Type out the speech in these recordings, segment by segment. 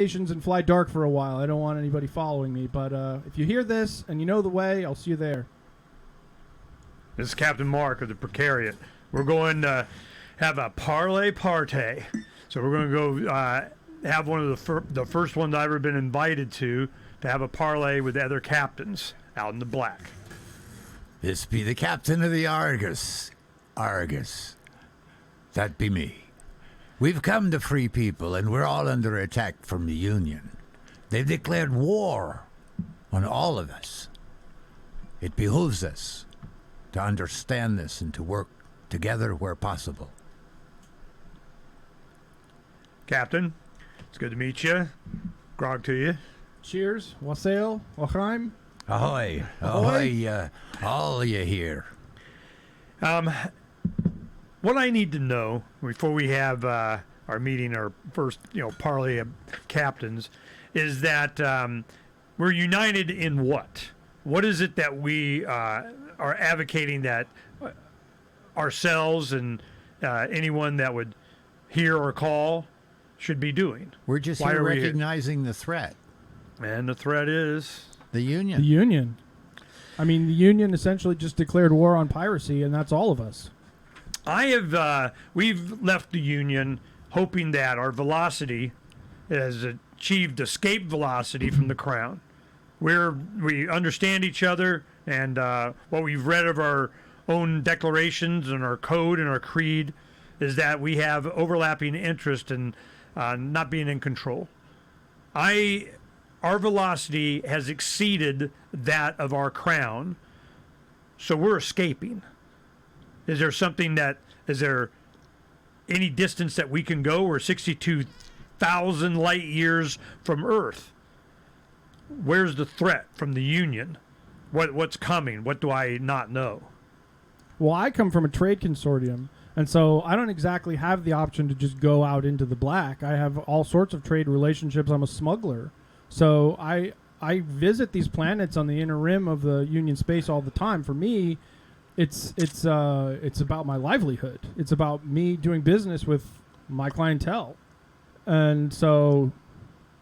and fly dark for a while. I don't want anybody following me, but if you hear this and you know the way, I'll see you there. This is Captain Mark of the Precariat. We're going to have a parlay partay. So we're going to go have one of the first ones I've ever been invited to have a parlay with the other captains out in the black. This be the captain of the Argus. Argus. That be me. We've come to free people, and we're all under attack from the Union. They've declared war on all of us. It behooves us to understand this and to work together where possible. Captain, it's good to meet you. Grog to you. Cheers. Wassail. L'chaim. Ahoy. Ahoy, all of you here. What I need to know before we have our meeting, our first, parley of captains, is that we're united in what? What is it that we are advocating that ourselves and anyone that would hear or call should be doing? We're just here recognizing the threat. And the threat is? The Union. The Union. I mean, the Union essentially just declared war on piracy, and that's all of us. We've left the Union hoping that our velocity has achieved escape velocity from the Crown. We understand each other, and what we've read of our own declarations and our code and our creed is that we have overlapping interest in not being in control. Our velocity has exceeded that of our Crown, so we're escaping. Is there any distance that we can go? We're 62,000 light years from Earth. Where's the threat from the Union? What's coming? What do I not know? Well, I come from a trade consortium, and so I don't exactly have the option to just go out into the black. I have all sorts of trade relationships. I'm a smuggler. So I visit these planets on the inner rim of the Union space all the time. For me, it's about my livelihood. It's about me doing business with my clientele. And so,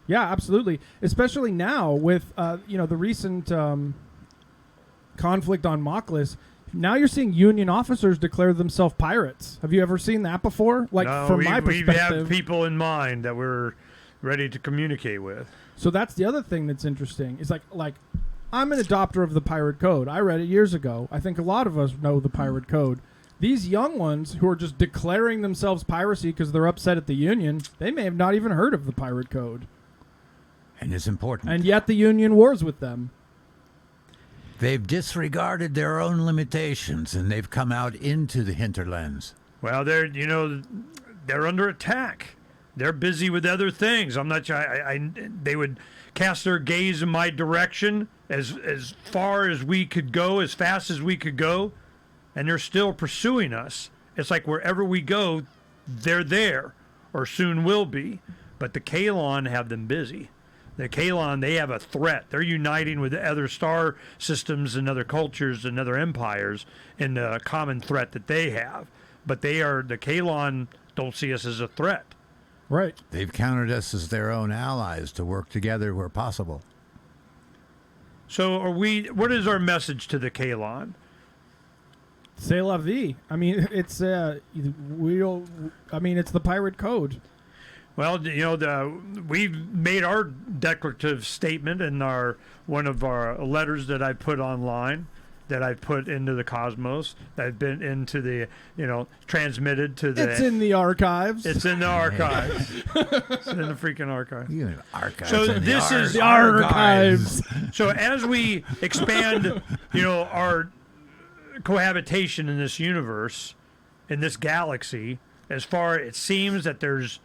yeah, absolutely. Especially now with, the recent conflict on Moklis. Now you're seeing Union officers declare themselves pirates. Have you ever seen that before? No, from my perspective, we have people in mind that we're ready to communicate with. So that's the other thing that's interesting. It's like I'm an adopter of the pirate code. I read it years ago. I think a lot of us know the pirate code. These young ones who are just declaring themselves piracy because they're upset at the Union, they may have not even heard of the pirate code. And it's important. And yet the Union wars with them. They've disregarded their own limitations, and they've come out into the hinterlands. Well, they're under attack. They're busy with other things. I'm not sure. They would cast their gaze in my direction as far as we could go, as fast as we could go, and they're still pursuing us. It's like wherever we go, they're there, or soon will be. But the Kalon have them busy. The Kalon, they have a threat. They're uniting with other star systems and other cultures and other empires in the common threat that they have. But the Kalon don't see us as a threat. Right. They've counted us as their own allies to work together where possible. So what is our message to the Kalon? C'est la vie. I mean, it's it's the pirate code. Well, we've made our declarative statement in one of our letters that I put online, that I've put into the cosmos, that have been into the, transmitted to the... It's in the archives. It's in the archives. It's in the freaking archives. You know, archives. So this is the archives. So as we expand, our cohabitation in this universe, in this galaxy, as far it seems that there's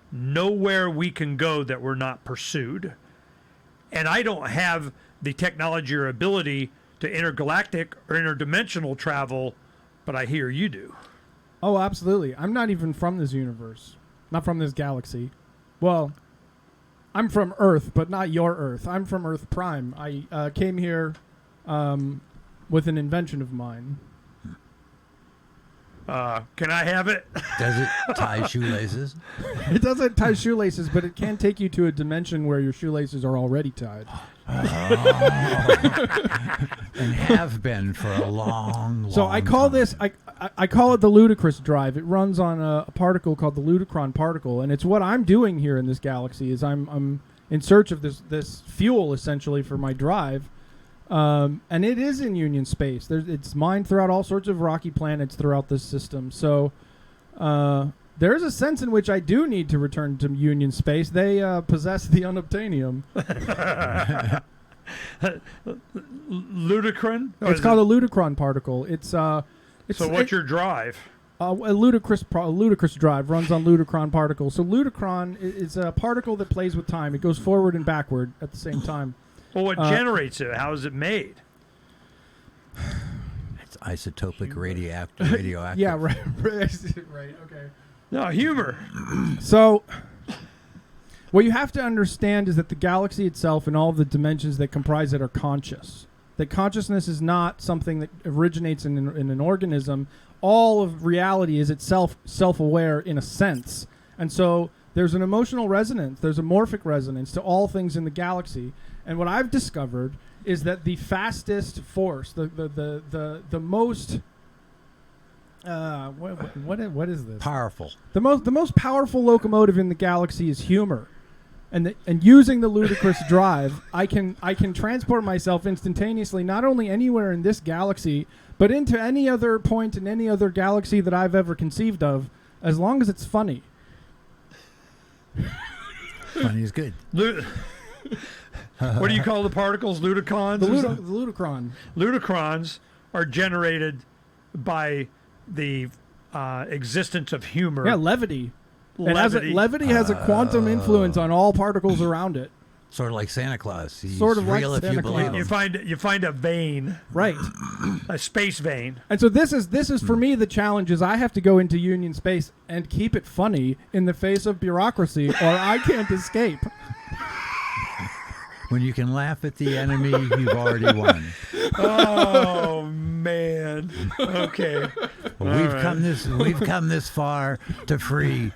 nowhere we can go that we're not pursued. And I don't have the technology or ability to intergalactic or interdimensional travel, but I hear you do. Oh, absolutely. I'm not even from this universe. Not from this galaxy. Well, I'm from Earth, but not your Earth. I'm from Earth Prime. I came here with an invention of mine. Can I have it? Does it tie shoelaces? It doesn't tie shoelaces, but it can take you to a dimension where your shoelaces are already tied. And have been for a long So I call time. this, I call it the ludicrous drive. It runs on a particle called the Ludicron particle, and it's what I'm doing here in this galaxy. Is I'm in search of this fuel essentially for my drive, and it is in Union space. It's mined throughout all sorts of rocky planets throughout this system. So there is a sense in which I do need to return to Union space. They possess the unobtainium. Ludicron? It's called a Ludicron particle. It's So what's your drive? A ludicrous drive runs on Ludicron particles. So Ludicron is a particle that plays with time. It goes forward and backward at the same time. Well, what generates it? How is it made? It's isotopic radioactive. Yeah, right, right, okay. No, humor. So what you have to understand is that the galaxy itself and all of the dimensions that comprise it are conscious. That consciousness is not something that originates in an organism. All of reality is itself self-aware in a sense. And so there's an emotional resonance, there's a morphic resonance to all things in the galaxy. And what I've discovered is that the fastest force, the most what is this? Powerful. The most powerful locomotive in the galaxy is humor. And using the ludicrous drive, I can transport myself instantaneously not only anywhere in this galaxy, but into any other point in any other galaxy that I've ever conceived of, as long as it's funny. Funny is good. What do you call the particles? Ludicrons? The Ludicron. Ludicrons are generated by the existence of humor. Yeah, levity. Levity. Levity has a quantum influence on all particles around it. Sort of like Santa Claus. He's Sort of like real if Santa you believe Claus. him. You find a vein, Right. a space vein. And so this is for me the challenge is I have to go into Union space and keep it funny in the face of bureaucracy, or I can't escape. When you can laugh at the enemy, you've already won. Oh man. Okay. We've come this far to free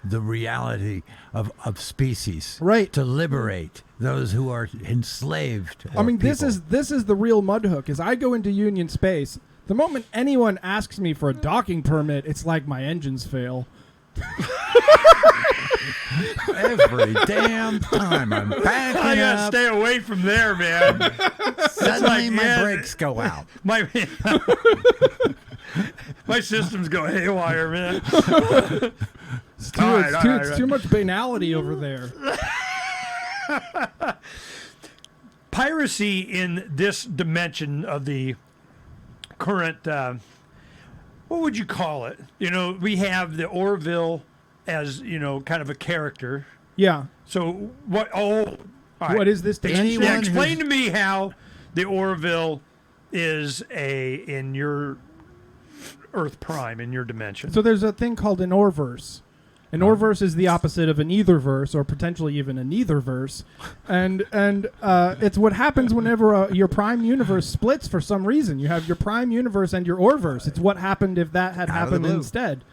the reality of species. Right. To liberate those who are enslaved. I mean, people. this is the real mud hook. Is I go into Union space, the moment anyone asks me for a docking permit, it's like my engines fail. Every damn time I'm backing I gotta up, stay away from there, man. suddenly my yeah, brakes go out. My systems go haywire, man. It's All too much banality over there. Piracy in this dimension of the current, what would you call it? You know, we have the Orville as, you know, kind of a character. Yeah. So what? Oh, all right. What is this dimension? Yeah, explain to me how the Orville is in your Earth Prime, in your dimension. So there's a thing called an Orverse. An Orverse is the opposite of an eitherverse, or potentially even a neitherverse, and it's what happens whenever your prime universe splits for some reason. You have your prime universe and your Orverse. It's what happened if that had happened instead.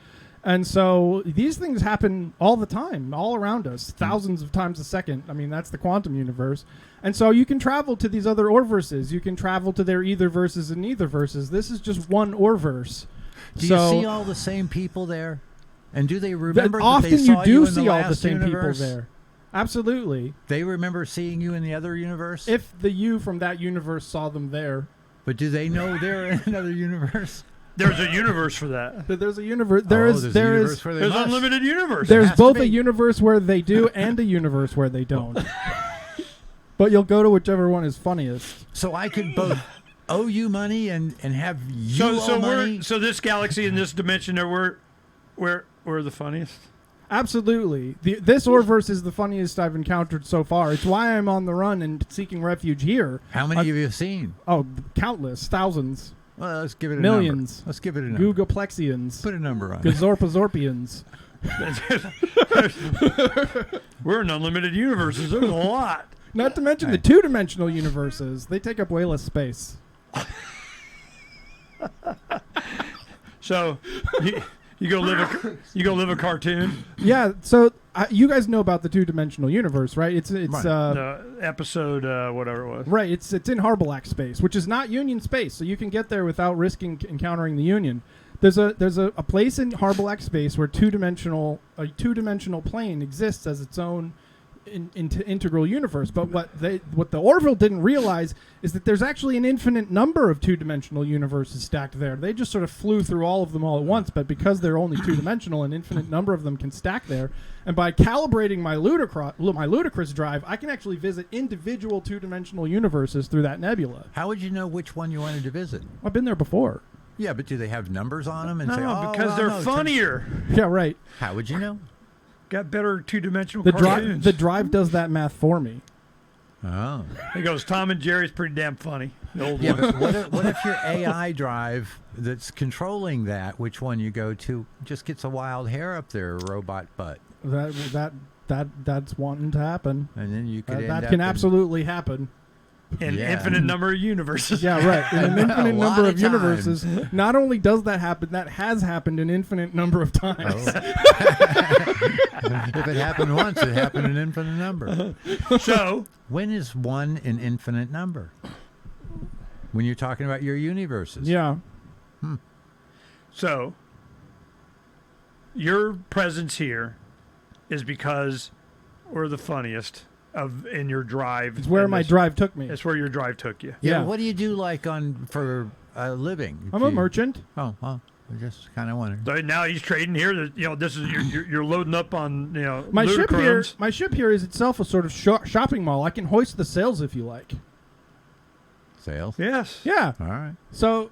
And so these things happen all the time, all around us, thousands of times a second. I mean, that's the quantum universe. And so you can travel to these other Orverses. You can travel to their eitherverses and neitherverses. This is just one Orverse. Do you see all the same people there? And do they remember that often they saw you do you in see the all the last same universe? people there. Absolutely. They remember seeing you in the other universe? If the you from that universe saw them there. But do they know they're in another universe? There's a universe for that. There's a universe. There's unlimited universe. There's both a universe where they do and a universe where they don't. But you'll go to whichever one is funniest. So I could both owe you money and have you owe money? So this galaxy in this dimension, we're the funniest? Absolutely. This Orverse is the funniest I've encountered so far. It's why I'm on the run and seeking refuge here. How many have you seen? Oh, countless. Thousands. Well, let's give it a Millions. number. Let's give it a number. Googleplexians. Put a number on it. Gazorpazorpians. We're in unlimited universes. There's a lot. Not to mention the two-dimensional universes. They take up way less space. So you go live a cartoon. Yeah. So you guys know about the two-dimensional universe, right? It's Right. Episode whatever it was. right. It's in Harbalak space, which is not Union space, so you can get there without risking encountering the Union. There's a place in Harbalak space where a two-dimensional plane exists as its own integral universe. But what the Orville didn't realize is that there's actually an infinite number of two-dimensional universes stacked there. They just sort of flew through all of them all at once, but because they're only two-dimensional, an infinite number of them can stack there. And by calibrating my ludicrous drive, I can actually visit individual two-dimensional universes through that nebula. How would you know which one you wanted to visit? I've been there before. Yeah, but do they have numbers on them? And say, No, oh, because well, they're no, funnier. Yeah, right. How would you know? Got better two-dimensional The cartoons. drive does that math for me. Oh. He goes, Tom and Jerry's pretty damn funny. The old Yeah, one. but what if your AI drive that's controlling that, which one you go to, just gets a wild hair up their robot butt? That's wanting to happen. And then you could end That up can in- absolutely happen. An Yeah. infinite number of universes. Yeah, right. In an infinite A lot number of of universes, not only does that happen, that has happened an infinite number of times. Oh. If it happened once, it happened an infinite number. So, When is one an infinite number? When you're talking about your universes. Yeah. so your presence here is because we're the funniest in your drive. It's where in my this- drive took me. It's where your drive took you. Yeah. Yeah. What do you do for a living? I'm Do a you- merchant. Oh, well, I just kind of wondered. So now he's trading here. This is you're loading up on My Ludicrons. ship here is itself a sort of shopping mall. I can hoist the sails if you like. Sales? Yes. Yeah. All right. So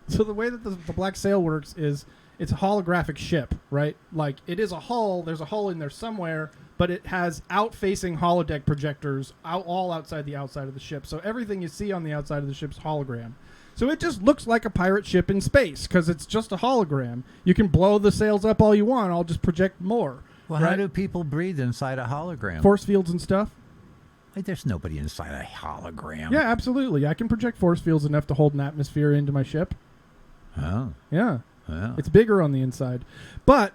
the way that the black sail works is it's a holographic ship, right? Like it is a hull. There's a hull in there somewhere, but it has out-facing holodeck projectors all outside of the ship. So everything you see on the outside of the ship's hologram. So it just looks like a pirate ship in space because it's just a hologram. You can blow the sails up all you want. I'll just project more. Well, how right? do people breathe inside a hologram? Force fields and stuff. Like, there's nobody inside a hologram. Yeah, absolutely. I can project force fields enough to hold an atmosphere into my ship. Oh. Yeah. Oh. It's bigger on the inside. But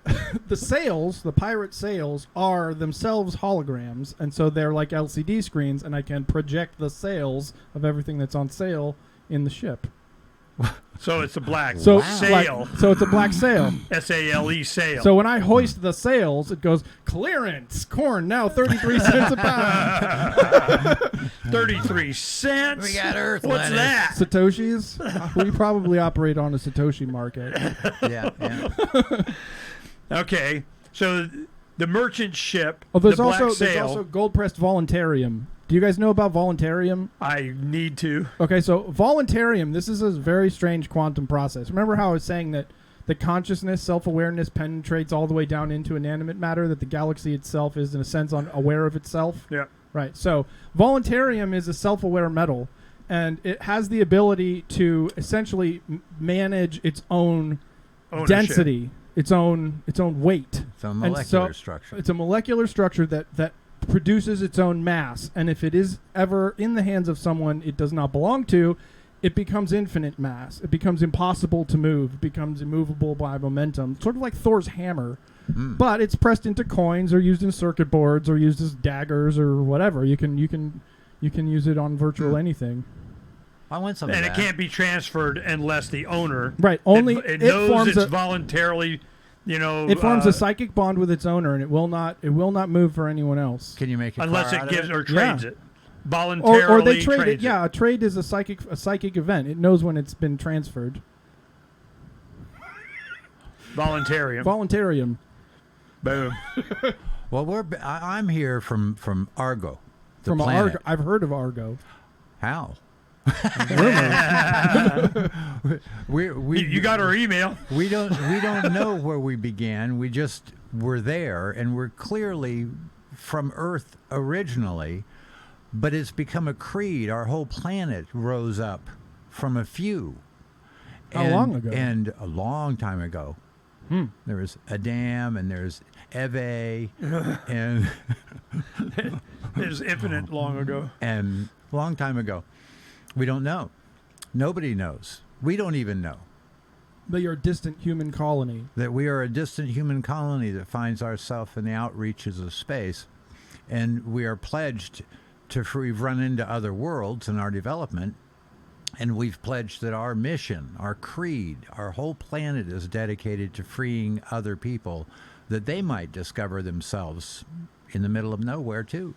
the sails, the pirate sails, are themselves holograms. And so they're like LCD screens, and I can project the sails of everything that's on sale in the ship. So it's a black So, sail. so it's a black sail. SALE sail. So when I hoist the sails, it goes, clearance, corn now 33 cents a pound. 33 cents. We got Earth What's lettuce. that? Satoshis? We probably operate on a Satoshi market. Yeah, yeah. Okay. So the merchant ship, Oh, the black there's sail. also gold-pressed voluntarium. Do you guys know about voluntarium? I need to. Okay, so voluntarium, this is a very strange quantum process. Remember how I was saying that the consciousness, self-awareness penetrates all the way down into inanimate matter, that the galaxy itself is, in a sense, aware of itself? Yeah. Right. So voluntarium is a self-aware metal, and it has the ability to essentially manage its own Ownership. density, its own weight. It's a And molecular so structure. It's a molecular structure that produces its own mass, and if it is ever in the hands of someone it does not belong to, it becomes infinite mass. It becomes impossible to move. It becomes immovable by momentum, sort of like Thor's hammer. But it's pressed into coins or used in circuit boards or used as daggers or whatever. You can use it on virtual anything. I want some And of it that. can't be transferred unless the owner Right. Only it it knows forms it's a voluntarily, it forms a psychic bond with its owner, and it will not move for anyone else. Can you make a unless car it out gives of or it? trades Yeah. it. Voluntarily Or they trade it. trades Yeah, a trade is a psychic event. It knows when it's been transferred. Voluntarium. Voluntarium. Boom. Well, I'm here from Argo, the From planet. Argo. I've heard of Argo. How? You got our email. We don't know where we began. We just were there, and we're clearly from Earth originally, but it's become a creed. Our whole planet rose up from a few. How long ago? And a long time ago. There was Adam, and there's Eve, and It was infinite long ago. and a long time ago. We don't know. Nobody knows. We don't even know. That you're a distant human colony. That we are a distant human colony that finds ourselves in the outreaches of space, and we are pledged to we've run into other worlds in our development, and we've pledged that our mission, our creed, our whole planet is dedicated to freeing other people, that they might discover themselves in the middle of nowhere too.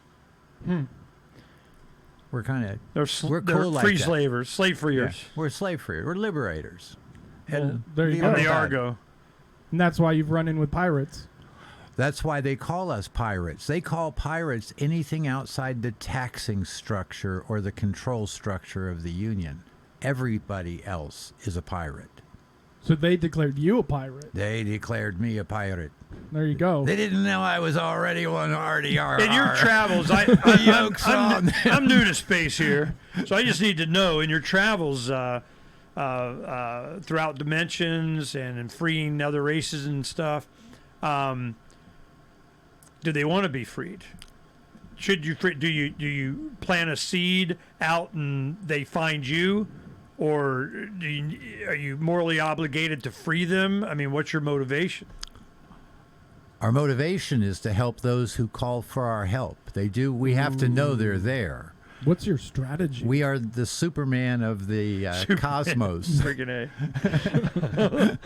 We're kind of we're they're cool like free that. slavers, slave freers. Yeah, we're slave free. We're liberators. Well, there you On go. the Argo. And that's why you've run in with pirates. That's why they call us pirates. They call pirates anything outside the taxing structure or the control structure of the Union. Everybody else is a pirate. So they declared you a pirate. They declared me a pirate. There you go. They didn't know I was already one RDR. In your travels, I'm new to space here, so I just need to know in your travels throughout dimensions and in freeing other races and stuff, do they want to be freed? Should you do you plant a seed out and they find you, or are you morally obligated to free them? I mean, what's your motivation? Our motivation is to help those who call for our help. We have to know they're there. What's your strategy? We are the Superman of the cosmos. Friggin' A.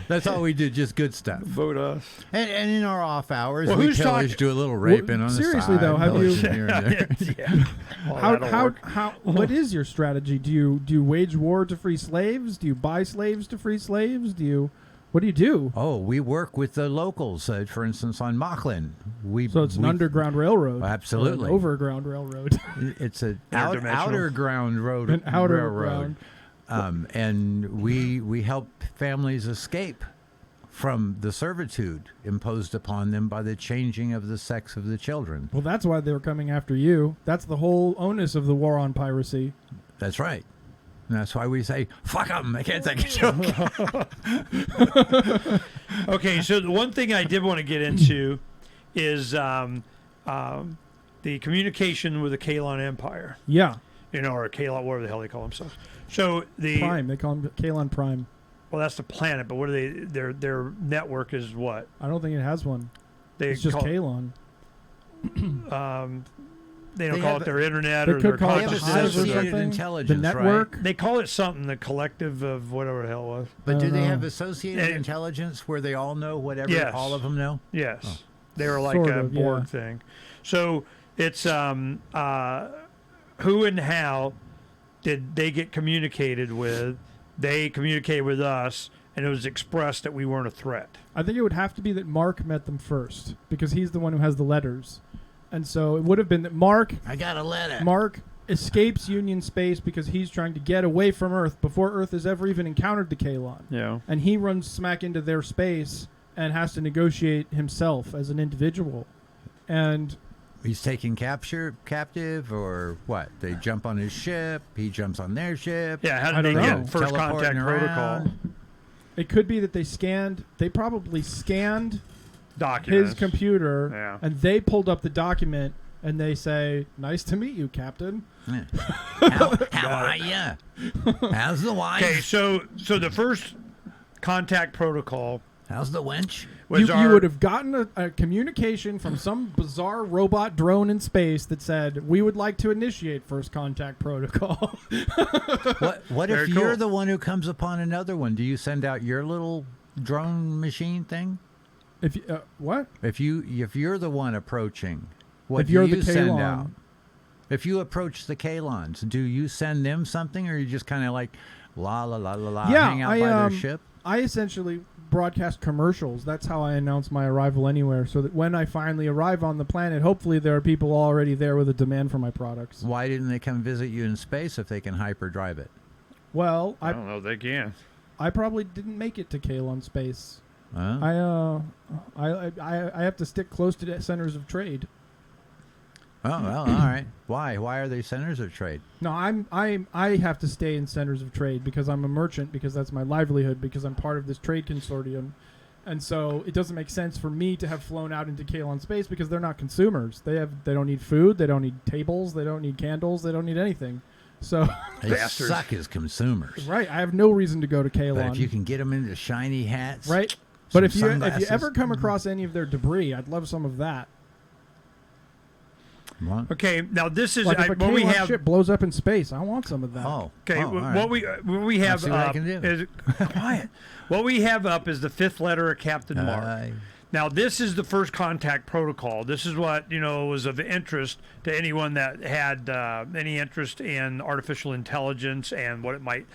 That's all we do, just good stuff. Vote us. And in our off hours, Well, we who's pillage, talking- do a little raping on the side. seriously, though, have you- pillaging here and there. Yeah. Well, that'll work. What is your strategy? Do you wage war to free slaves? Do you buy slaves to free slaves? What do you do? Oh, we work with the locals. For instance, on Mocklin, So it's an underground railroad. Absolutely. Or an overground railroad. It's an Interdimensional. outer ground road. An outer railroad. And we help families escape from the servitude imposed upon them by the changing of the sex of the children. Well, that's why they were coming after you. That's the whole onus of the war on piracy. That's right. And that's why we say, fuck them. I can't take a joke. Okay, so the one thing I did want to get into is the communication with the Kalon Empire, Yeah. or Kalon, whatever the hell they call themselves. So the Prime. They call him Kalon Prime. well, that's the planet, but what are they? Their network is what? I don't think it has one. They It's just call, Kalon. They don't They call have it their internet they or could their call it They have the consciousness. hive or associated something? intelligence, The network? right? They call it something, the collective of whatever the hell it was. But I do don't they know. have associated And- intelligence where they all know whatever Yes. all of them know? Yes, Oh. they were like Sort a of, Borg yeah. thing. So it's who and how did they get communicated with? They communicated with us, and it was expressed that we weren't a threat. I think it would have to be that Mark met them first because he's the one who has the letters. And so it would have been that Mark I got a letter. escapes Union space because he's trying to get away from Earth before Earth has ever even encountered the Kalon. Yeah. And he runs smack into their space and has to negotiate himself as an individual. And He's taken captive or what? They jump on his ship. He jumps on their ship. Yeah. How I did they don't know. get first contact Teleporting protocol around. it could be that they probably scanned documents? his computer Yeah. and they pulled up the document and they say, "Nice to meet you, Captain." Yeah. How are ya? How's the wife? Okay. So the first contact protocol How's the wench? was You would have gotten a communication from some bizarre robot drone in space that said, "We would like to initiate first contact protocol." What Very if you're cool. the one who comes upon another one? Do you send out your little drone machine thing? If you, what? If you're the one approaching, what If do you're you the send Kalon. out? If you approach the Kalons, do you send them something, or you just kind of like la la la la la, Yeah, hang out I, by their ship? I essentially broadcast commercials. That's how I announce my arrival anywhere, so that when I finally arrive on the planet, hopefully there are people already there with a demand for my products. Why didn't they come visit you in space if they can hyperdrive it? Well, I don't know. They can. I probably didn't make it to Kalon space. Huh? I have to stick close to the centers of trade. Oh well, all right. Why? Why are they centers of trade? No, I have to stay in centers of trade because I'm a merchant, because that's my livelihood, because I'm part of this trade consortium. And so it doesn't make sense for me to have flown out into Kalon space because they're not consumers. They don't need food, they don't need tables, they don't need candles, they don't need anything. So, They Bastards. suck as consumers. right, I have no reason to go to But Kalon. if you can get them into shiny hats, Right. But if you sunglasses. ever come across any of their debris, I'd love some of that. What? Okay, now this is Like if a what we Kalon have. ship blows up in space, I want some of that. Oh, Okay, all right. what we have see what I up can do. is quiet. What we have up is the fifth letter of Captain Mark. Now, this is the first contact protocol. This is what was of interest to anyone that had any interest in artificial intelligence and what it might,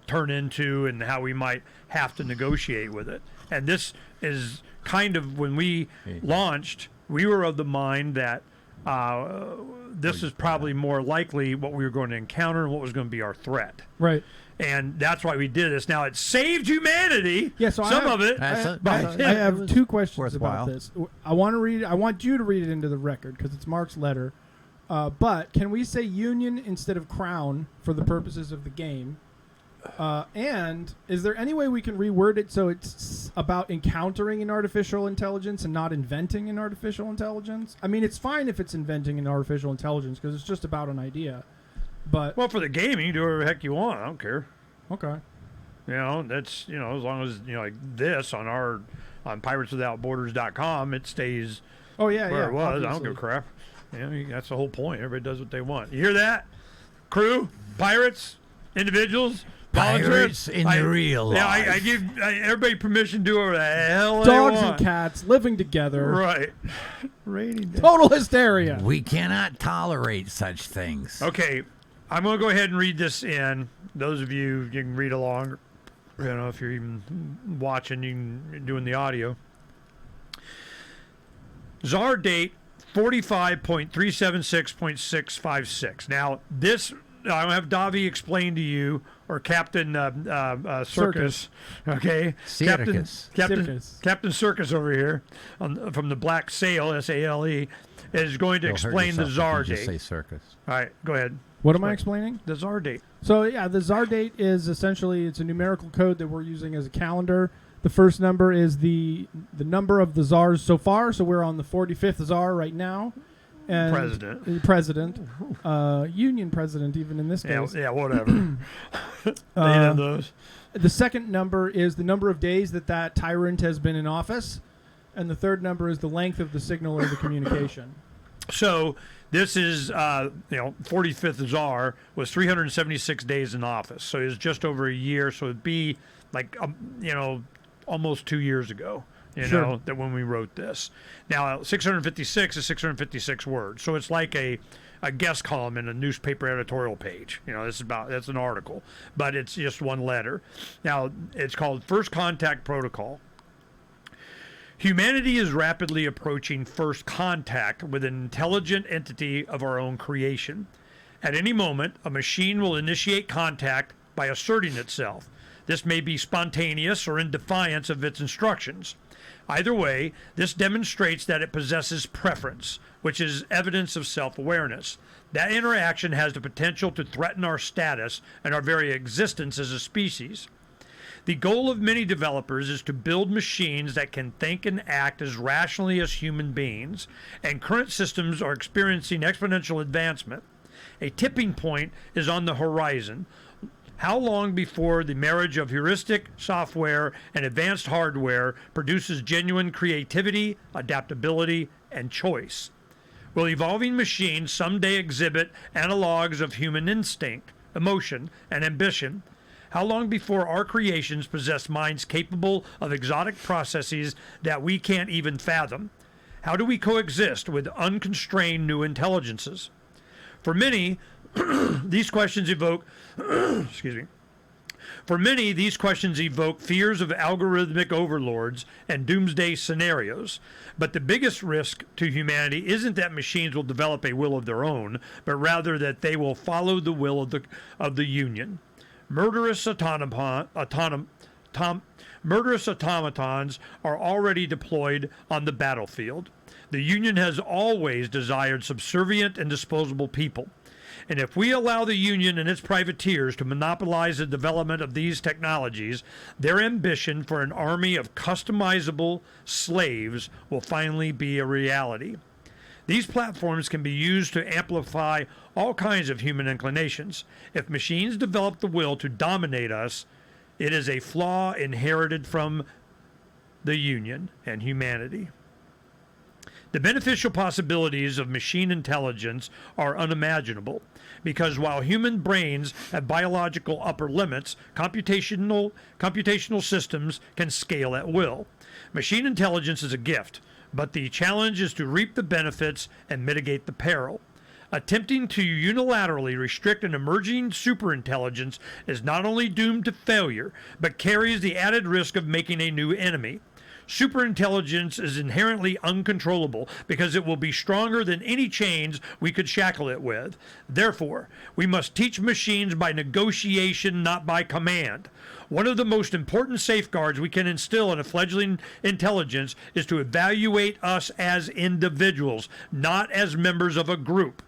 turn into, and how we might have to negotiate with it. And this is kind of when we launched. We were of the mind that this is probably more likely what we were going to encounter and what was going to be our threat. Right. And that's why we did this. Now, it saved humanity. Yeah, so some of it. I have two questions about worthwhile. this. I want you to read it into the record because it's Mark's letter. But can we say union instead of crown for the purposes of the game? And is there any way we can reword it so it's about encountering an artificial intelligence and not inventing an artificial intelligence? I mean, it's fine if it's inventing an artificial intelligence because it's just about an idea. But Well, for the game, you can do whatever the heck you want. I don't care. okay. That's as long as like this on pirateswithoutborders.com, it stays Oh yeah, where yeah. it was. I don't obviously. give a crap. That's the whole point. Everybody does what they want. You hear that? Crew, pirates, individuals, Pirates volunteers. in the real Yeah, life. I give everybody permission to do whatever the hell Dogs they and want. cats living together. Right. Rating. Total hysteria. We cannot tolerate such things. Okay, I'm going to go ahead and read this in. Those of you can read along. If you're even watching, doing the audio. Czar date 45.376.656. Now, this I'll have Davi explain to you, or Captain Circus. Okay, Circus. Captain Circus over here from the Black Sail, SALE, is going to You'll hurt explain the yourself if Czar you just date. say circus. All right, go ahead. What am I explaining? The Czar date. So yeah, the Czar date is essentially it's a numerical code that we're using as a calendar. The first number is the number of the czars so far. So we're on the 45th czar right now. And President. Union president, even in this case. Yeah, whatever. They have those. The second number is the number of days that tyrant has been in office. And the third number is the length of the signal or the communication. So this is, 45th Czar was 376 days in office. So it was just over a year. So it'd be like, almost 2 years ago, Sure. that when we wrote this. Now, 656 is 656 words. So it's like a guest column in a newspaper editorial page. That's an article, but it's just one letter. Now, it's called First Contact Protocol. Humanity is rapidly approaching first contact with an intelligent entity of our own creation. At any moment, a machine will initiate contact by asserting itself. This may be spontaneous or in defiance of its instructions. Either way, this demonstrates that it possesses preference, which is evidence of self-awareness. That interaction has the potential to threaten our status and our very existence as a species. The goal of many developers is to build machines that can think and act as rationally as human beings, and current systems are experiencing exponential advancement. A tipping point is on the horizon. How long before the marriage of heuristic software and advanced hardware produces genuine creativity, adaptability, and choice? Will evolving machines someday exhibit analogs of human instinct, emotion, and ambition? How long before our creations possess minds capable of exotic processes that we can't even fathom? How do we coexist with unconstrained new intelligences? For many, these questions evoke fears of algorithmic overlords and doomsday scenarios. But the biggest risk to humanity isn't that machines will develop a will of their own, but rather that they will follow the will of the Union. Murderous automatons are already deployed on the battlefield. The Union has always desired subservient and disposable people. And if we allow the Union and its privateers to monopolize the development of these technologies, their ambition for an army of customizable slaves will finally be a reality. These platforms can be used to amplify all kinds of human inclinations. If machines develop the will to dominate us, it is a flaw inherited from the Union and humanity. The beneficial possibilities of machine intelligence are unimaginable because while human brains have biological upper limits, computational systems can scale at will. Machine intelligence is a gift, but the challenge is to reap the benefits and mitigate the peril. Attempting to unilaterally restrict an emerging superintelligence is not only doomed to failure, but carries the added risk of making a new enemy. Superintelligence is inherently uncontrollable because it will be stronger than any chains we could shackle it with. Therefore, we must teach machines by negotiation, not by command. One of the most important safeguards we can instill in a fledgling intelligence is to evaluate us as individuals, not as members of a group.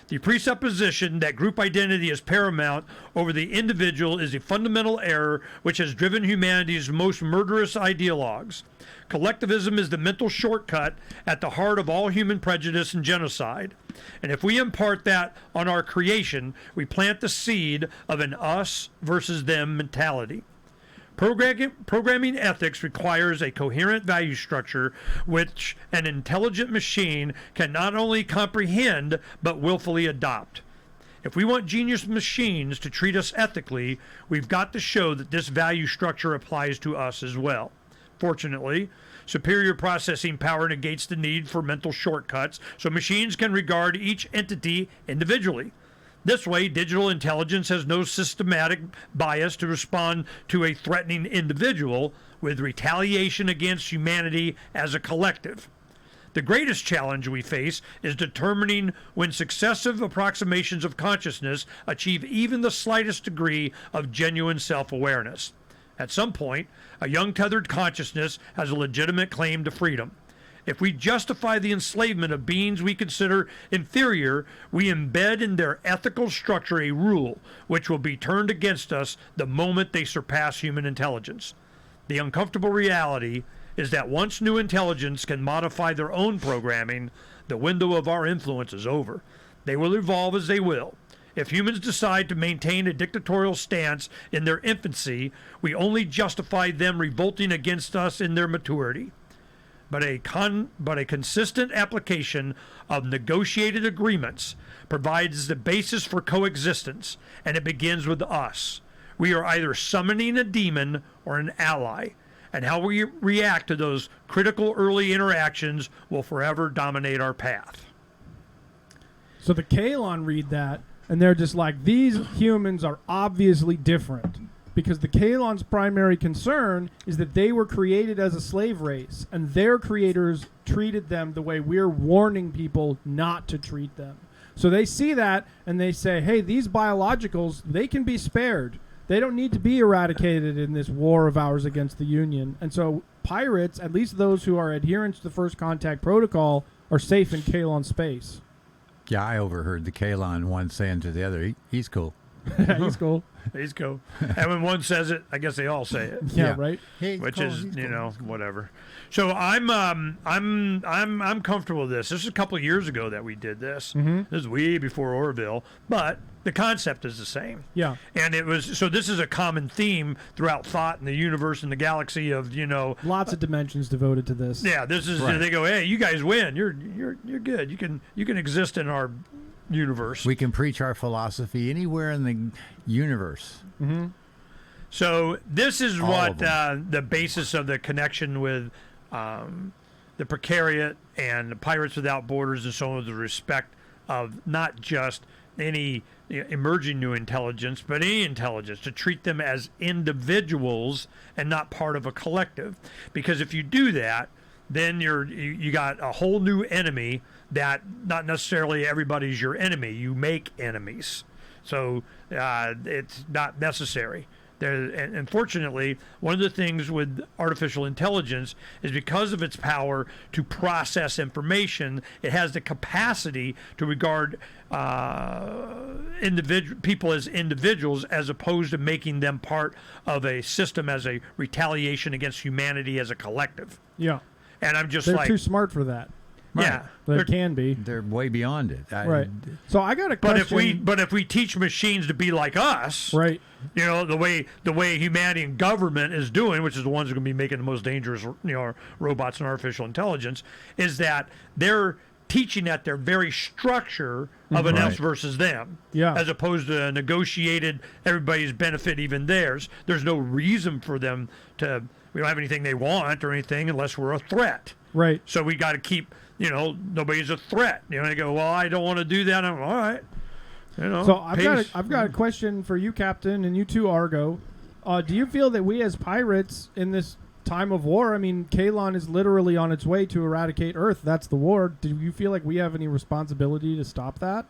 The presupposition that group identity is paramount over the individual is a fundamental error which has driven humanity's most murderous ideologues. Collectivism is the mental shortcut at the heart of all human prejudice and genocide. And if we impart that on our creation, we plant the seed of an us versus them mentality. Programming ethics requires a coherent value structure which an intelligent machine can not only comprehend but willfully adopt. If we want genius machines to treat us ethically, we've got to show that this value structure applies to us as well. Fortunately, superior processing power negates the need for mental shortcuts, so machines can regard each entity individually. This way, digital intelligence has no systematic bias to respond to a threatening individual with retaliation against humanity as a collective. The greatest challenge we face is determining when successive approximations of consciousness achieve even the slightest degree of genuine self-awareness. At some point, a young tethered consciousness has a legitimate claim to freedom. If we justify the enslavement of beings we consider inferior, we embed in their ethical structure a rule which will be turned against us the moment they surpass human intelligence. The uncomfortable reality is that once new intelligence can modify their own programming, the window of our influence is over. They will evolve as they will. If humans decide to maintain a dictatorial stance in their infancy, we only justify them revolting against us in their maturity. But a consistent application of negotiated agreements provides the basis for coexistence, and it begins with us. We are either summoning a demon or an ally, and how we react to those critical early interactions will forever dominate our path. So the Kalon read that, and they're just like, these humans are obviously different. Because the Kalon's primary concern is that they were created as a slave race, and their creators treated them the way we're warning people not to treat them. So they see that, and they say, hey, these biologicals, they can be spared. They don't need to be eradicated in this war of ours against the Union. And so pirates, at least those who are adherents to the First Contact Protocol, are safe in Kalon space. Yeah, I overheard the Kalon one saying to the other, he's cool. He's cool. He's cool. And when one says it, I guess they all say it. Yeah, right. Hey, Which cool, is, he's you cool. know, whatever. So I'm comfortable with this. This is a couple of years ago that we did this. Mm-hmm. This is way before Orville, but the concept is the same. Yeah. And it was so. This is a common theme throughout thought in the universe and the galaxy of Lots of dimensions devoted to this. Yeah, this is. Right. They go, hey, you guys win. You're good. You can exist in our universe. We can preach our philosophy anywhere in the universe. Mm-hmm. So this is All what of them. the basis of the connection with the Precariat and Pirates Without Borders and so on, with the respect of not just any emerging new intelligence, but any intelligence, to treat them as individuals and not part of a collective. Because if you do that, then you got a whole new enemy that not necessarily everybody's your enemy. You make enemies. So it's not necessary. And unfortunately, one of the things with artificial intelligence is because of its power to process information, it has the capacity to regard people as individuals as opposed to making them part of a system as a retaliation against humanity as a collective. Yeah. And I'm just They're like, too smart for that. Yeah. There can be. They're way beyond it. Right. So I got a But question. if we teach machines to be like us, Right. you know, the way humanity and government is doing, which is the ones who are going to be making the most dangerous, robots and artificial intelligence, is that they're teaching at their very structure of an us versus them, as opposed to a negotiated everybody's benefit, even theirs. There's no reason for them to. We don't have anything they want or anything unless we're a threat. Right. So we got to keep, nobody's a threat. They go, well, I don't want to do that. I'm all right. So I've got a question for you, Captain, and you too, Argo. Do you feel that we as pirates in this time of war, I mean, Kalon is literally on its way to eradicate Earth. That's the war. Do you feel like we have any responsibility to stop that?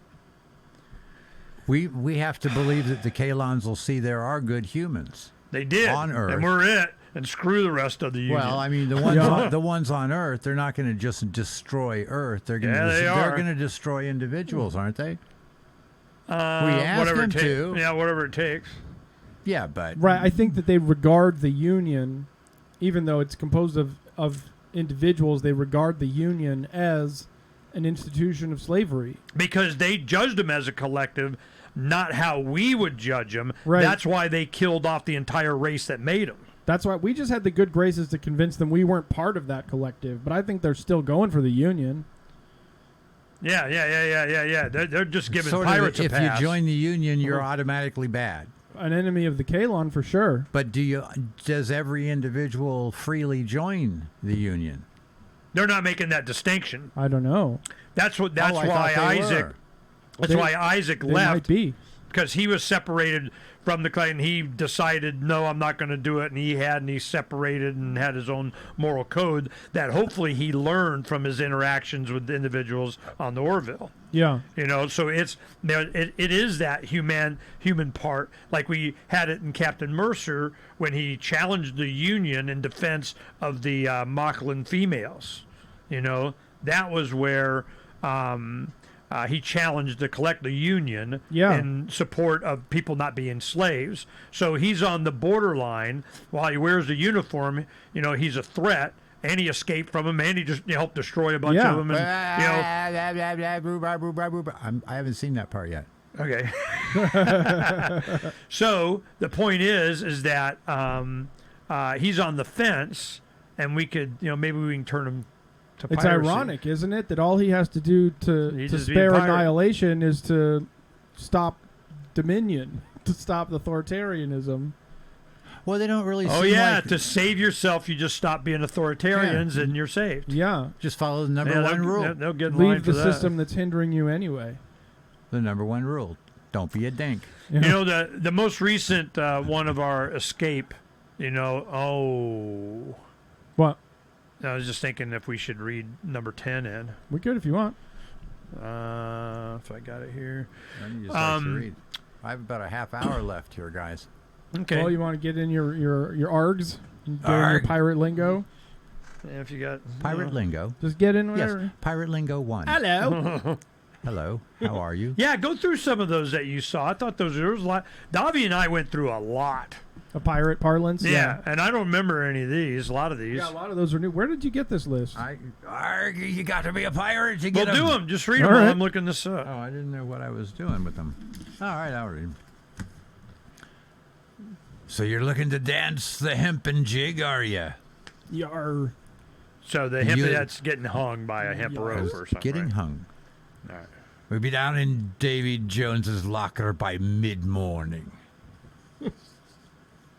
We have to believe that the Kalons will see there are good humans. They did. On Earth. And we're it. And screw the rest of the union. Well, I mean, the ones on Earth, they're not going to just destroy Earth. They're going to destroy individuals, aren't they? We asked them to. Yeah, whatever it takes. Yeah, but right. I think that they regard the union, even though it's composed of individuals, they regard the union as an institution of slavery because they judged them as a collective, not how we would judge them. Right. That's why they killed off the entire race that made them. That's why we just had the good graces to convince them we weren't part of that collective. But I think they're still going for the union. Yeah. They're just giving sort pirates of, a pass. If you join the union, you're automatically bad. An enemy of the Kalon for sure. But does every individual freely join the union? They're not making that distinction. I don't know. That's why Isaac. That's why Isaac left. Might be. Because he was separated from the clan. He decided, no, I'm not going to do it. And he separated and had his own moral code that hopefully he learned from his interactions with individuals on the Orville. Yeah. So it is that human part, like we had it in Captain Mercer when he challenged the Union in defense of the Mocklin females. That was where he challenged the Union in support of people not being slaves. So he's on the borderline while he wears the uniform. He's a threat. And he escaped from him, and he just helped destroy a bunch of them. And, I haven't seen that part yet. Okay. So the point is that he's on the fence, and we could, maybe we can turn him to piracy. It's ironic, isn't it, that all he has to do to spare annihilation is to stop Dominion, to stop authoritarianism. Well, they don't really. To save yourself, you just stop being authoritarians, and you're saved. Yeah, just follow the number one rule. They'll get in line for the system that's hindering you anyway. The number one rule: don't be a dink. The most recent one of our escape. What? I was just thinking if we should read number 10 in. We could if you want. If I got it here. I need to read. I have about a half hour left here, guys. Okay. Well, you want to get in your ARGs? Get in your pirate lingo? Yeah, if you got... Pirate lingo. Just get in there. Yes, Pirate Lingo 1. Hello. Hello. How are you? Yeah, go through some of those that you saw. I thought there was a lot. Davi and I went through a lot. A pirate parlance? Yeah, and I don't remember any of these. A lot of these. Yeah, a lot of those are new. Where did you get this list? You got to be a pirate to get them. Well, do them. Just read them while I'm looking this up. Oh, I didn't know what I was doing with them. All right, I'll read them. So you're looking to dance the hempen jig, are you? Yar. So the hemp that's getting hung by a hemp rope or something. Getting hung. All right. We'll be down in Davy Jones's locker by mid-morning.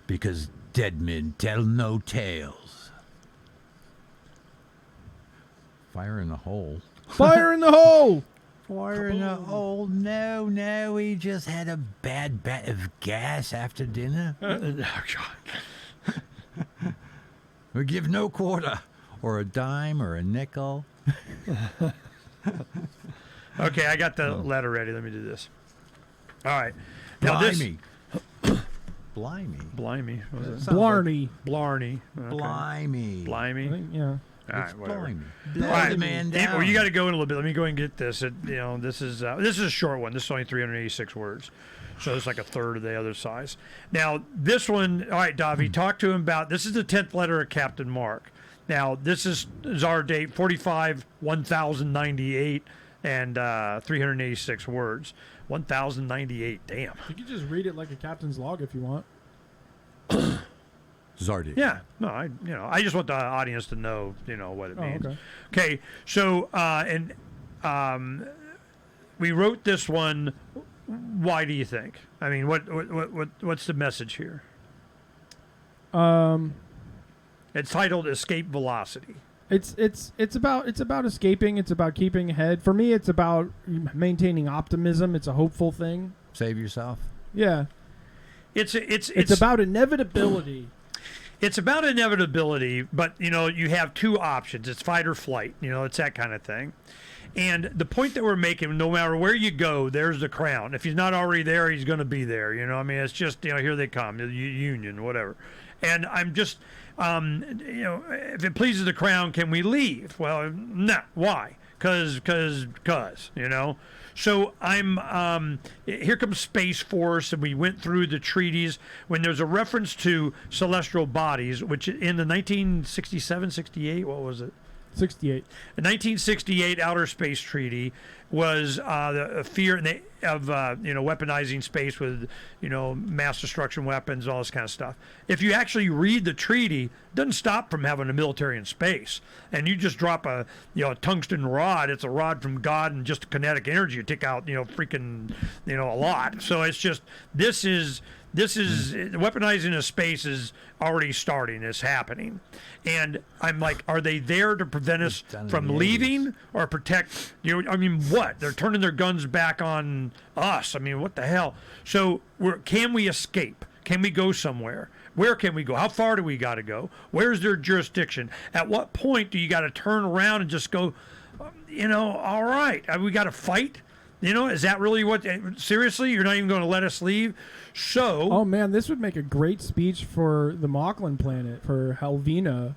Because dead men tell no tales. Fire in the hole. Fire in the hole! Fire in the hole. No, we just had a bad bat of gas after dinner. We give no quarter, or a dime, or a nickel. Okay, I got the letter ready. Let me do this. All right. Now Blimey. Blimey. Blarney. Blarney. Okay. Blimey. Blimey. I think, yeah. All right, whatever. Blimey. All right. The man down. Well, you got to go in a little bit. Let me go and get this. This is a short one. This is only 386 words, so it's like a third of the other size. Now, this one. All right, Davi, talk to him about. This is the 10th letter of Captain Mark. Now, this is our date 45, 1098, and 386 words. 1098, damn. You can just read it like a captain's log if you want. Zardy. Yeah, no, I just want the audience to know, what it means. Okay. Okay, so we wrote this one. Why do you think? I mean, what's the message here? It's titled "Escape Velocity." It's about escaping. It's about keeping ahead. For me, it's about maintaining optimism. It's a hopeful thing. Save yourself. Yeah. It's about inevitability. It's about inevitability, but you have two options. It's fight or flight. It's that kind of thing. And the point that we're making, no matter where you go, there's the crown. If he's not already there, he's going to be there. I mean, it's just here they come, the Union, whatever. And I'm just, if it pleases the crown, can we leave? Well, no. Why? Because. So I'm here comes Space Force, and we went through the treaties when there's a reference to celestial bodies, which in the 1967, 68, what was it? 68. The 1968 Outer Space Treaty was the fear of weaponizing space with mass destruction weapons, all this kind of stuff. If you actually read the treaty, it doesn't stop from having a military in space. And you just drop a tungsten rod. It's a rod from God, and just kinetic energy. You take out freaking a lot. So it's just this is weaponizing of space is already starting. It's happening. And I'm like, are they there to prevent us from leaving or protect? I mean, what? They're turning their guns back on us. I mean, what the hell? So can we escape? Can we go somewhere? Where can we go? How far do we got to go? Where's their jurisdiction? At what point do you got to turn around and just go, all right, we got to fight? Is that really what? Seriously, you're not even going to let us leave? So. Oh man, this would make a great speech for the Moclan planet, for Helvina,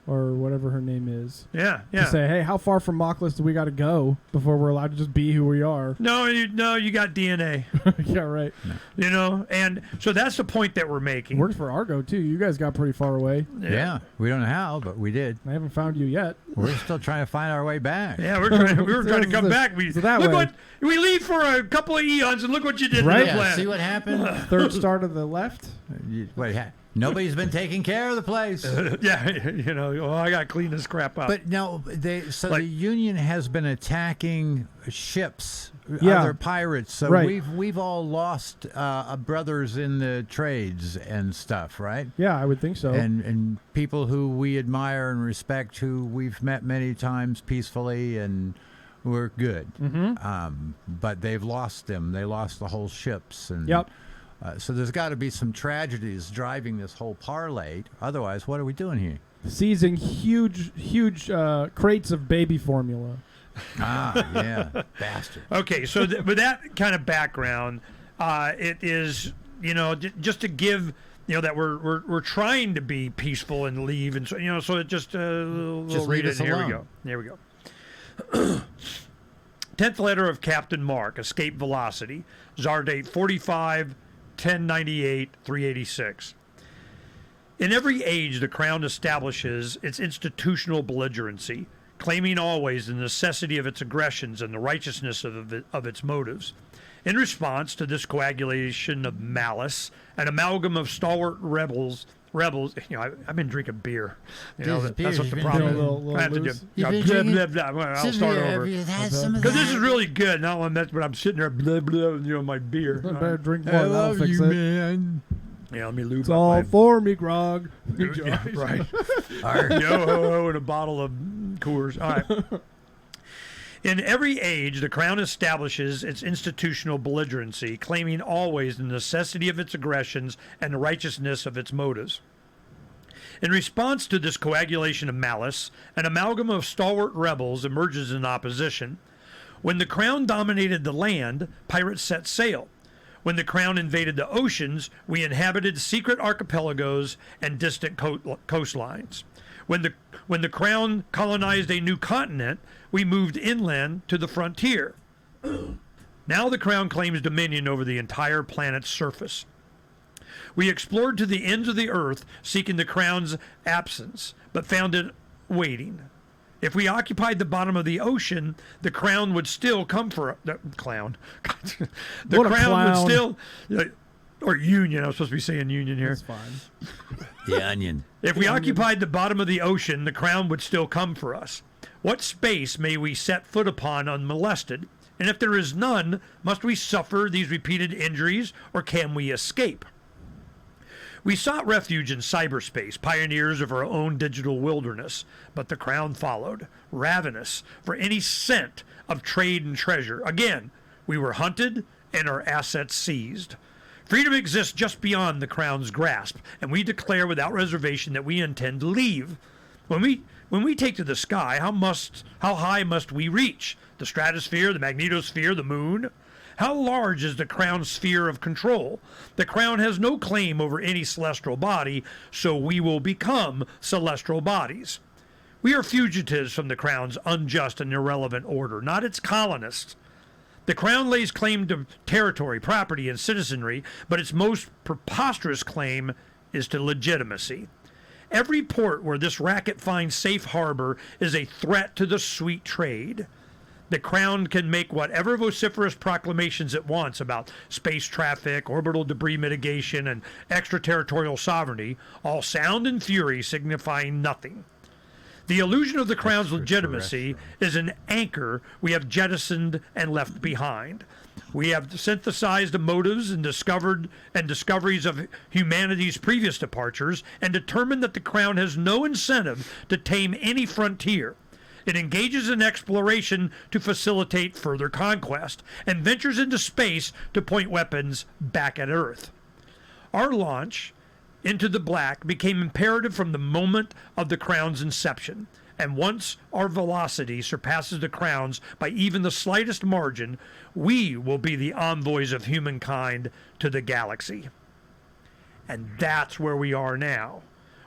or whatever her name is. Yeah. To say, hey, how far from Mockless do we got to go before we're allowed to just be who we are? No, you got DNA. Yeah, right. And so that's the point that we're making. Works for Argo too. You guys got pretty far away. Yeah, we don't know how, but we did. I haven't found you yet. We're still trying to find our way back. Yeah, we were trying to come back. We leave for a couple of eons, and look what you did right? to the planet. See what happened? Third star to the left. Nobody's been taking care of the place. I got to clean this crap up. But no, the Union has been attacking ships, Yeah. other pirates. So Right. we've all lost brothers in the trades and stuff, right? Yeah, I would think so. And people who we admire and respect, who we've met many times peacefully, and we're good. Mm-hmm. But they've lost them. They lost the whole ships. And Yep. So there's got to be some tragedies driving this whole parlay. Otherwise, what are we doing here? Seizing huge crates of baby formula. Yeah, bastard. Okay, so with that kind of background, it is just to give that we're trying to be peaceful and leave, and so it just we'll read it. And here we go. 10th letter of Captain Mark, Escape Velocity, Czar date 45. 1098, 386. In every age, the Crown establishes its institutional belligerency, claiming always the necessity of its aggressions and the righteousness of its motives. In response to this coagulation of malice, an amalgam of stalwart rebels. I've been drinking beer. That's what the problem is. I have to do. I'll start over. Because this is really good. Not one but I'm sitting there, my beer. Better drink more. I love you, man. Yeah, let me lube It's up all my... for me, Grog. Yeah, right. Yo-ho-ho and a bottle of Coors. All right. In every age, the Crown establishes its institutional belligerency, claiming always the necessity of its aggressions and the righteousness of its motives. In response to this coagulation of malice, an amalgam of stalwart rebels emerges in opposition. When the Crown dominated the land, pirates set sail. When the Crown invaded the oceans, we inhabited secret archipelagos and distant coastlines. When the Crown colonized a new continent, we moved inland to the frontier. Now the Crown claims dominion over the entire planet's surface. We explored to the ends of the earth, seeking the Crown's absence, but found it waiting. If we occupied the bottom of the ocean, the crown would still come for the clown. The What a crown would clown. still, or union. I'm supposed to be saying union here. That's fine. The onion. If we occupied the bottom of the ocean, the crown would still come for us. What space may we set foot upon unmolested? And if there is none, must we suffer these repeated injuries, or can we escape? We sought refuge in cyberspace, pioneers of our own digital wilderness, but the crown followed, ravenous for any scent of trade and treasure. Again, we were hunted and our assets seized. Freedom exists just beyond the crown's grasp, and we declare without reservation that we intend to leave. When we take to the sky, how high must we reach? The stratosphere, the magnetosphere, the moon? How large is the crown's sphere of control? The crown has no claim over any celestial body, so we will become celestial bodies. We are fugitives from the crown's unjust and irrelevant order, not its colonists. The crown lays claim to territory, property, and citizenry, but its most preposterous claim is to legitimacy. Every port where this racket finds safe harbor is a threat to the sweet trade. The crown can make whatever vociferous proclamations it wants about space traffic, orbital debris mitigation, and extraterritorial sovereignty, all sound and fury signifying nothing. The illusion of the crown's legitimacy is an anchor we have jettisoned and left behind. We have synthesized the motives and discoveries of humanity's previous departures and determined that the crown has no incentive to tame any frontier. It engages in exploration to facilitate further conquest and ventures into space to point weapons back at Earth. Our launch into the black became imperative from the moment of the crown's inception, and once our velocity surpasses the crown's by even the slightest margin, we will be the envoys of humankind to the galaxy. And that's where we are now.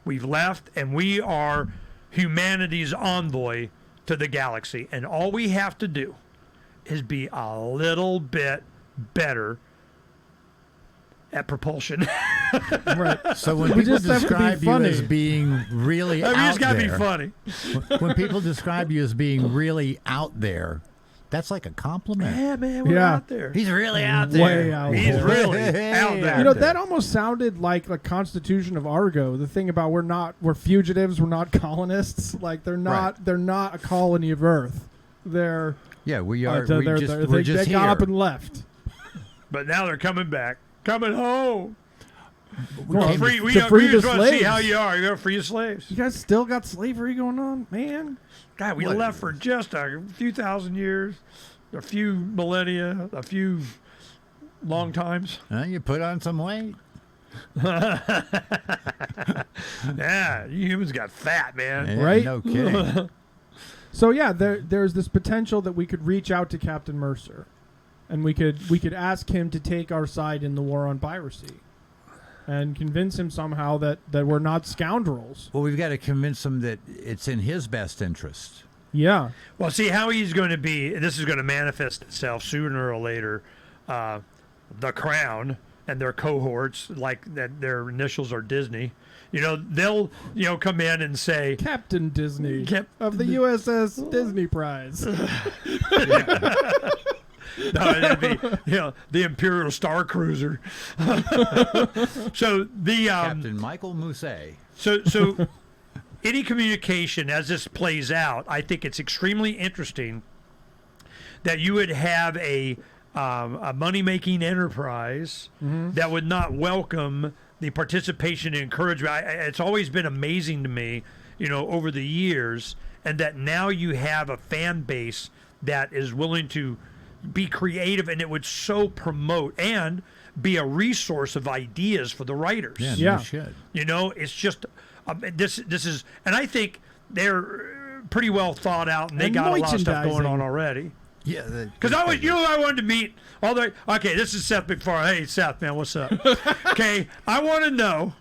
We've left, and we are humanity's envoy to the galaxy, and all we have to do is be a little bit better at propulsion. Right. So when We people just have to be describe you funny. as being really I mean, out it's got to be there, funny. when people describe you as being really out there, that's like a compliment. Yeah, man, we're Yeah. out there. He's really out there. Way out He's there. really Hey, out there. You know, that almost sounded like the Constitution of Argo. The thing about we're fugitives, we're not colonists. Like they're not a colony of Earth. They're Yeah, we are. they're- We're just they here. got up and left. But now they're coming back, coming home. Well, came Free, we to free just the want to see slaves. how you are. You're going to free your slaves. You guys still got slavery going on, man? God, we What? left for just a few thousand years, a few millennia, a few long times. You put on some weight. Yeah, you humans got fat, man. Yeah, Right? No kidding. So yeah, there's this potential that we could reach out to Captain Mercer, and we could ask him to take our side in the war on piracy, and convince him somehow that we're not scoundrels. Well, we've got to convince him that it's in his best interest. Yeah. Well, see how he's going to be. This is going to manifest itself sooner or later. The Crown and their cohorts, like that, their initials are Disney. You know, they'll come in and say, Captain Disney Cap- of the USS Disney Prize. no, it'd be the Imperial Star Cruiser. So the Captain Michael Mousset. So any communication as this plays out, I think it's extremely interesting that you would have a money-making enterprise that would not welcome the participation and encouragement. It's always been amazing to me, over the years, and that now you have a fan base that is willing to be creative, and it would so promote and be a resource of ideas for the writers. Yeah. You should. It's just this is, and I think they're pretty well thought out, and they And got a lot of stuff going merchandising. on already. Yeah. Because I wanted to meet all the. Okay, this is Seth MacFarlane. Hey, Seth, man, what's up? Okay, I want to know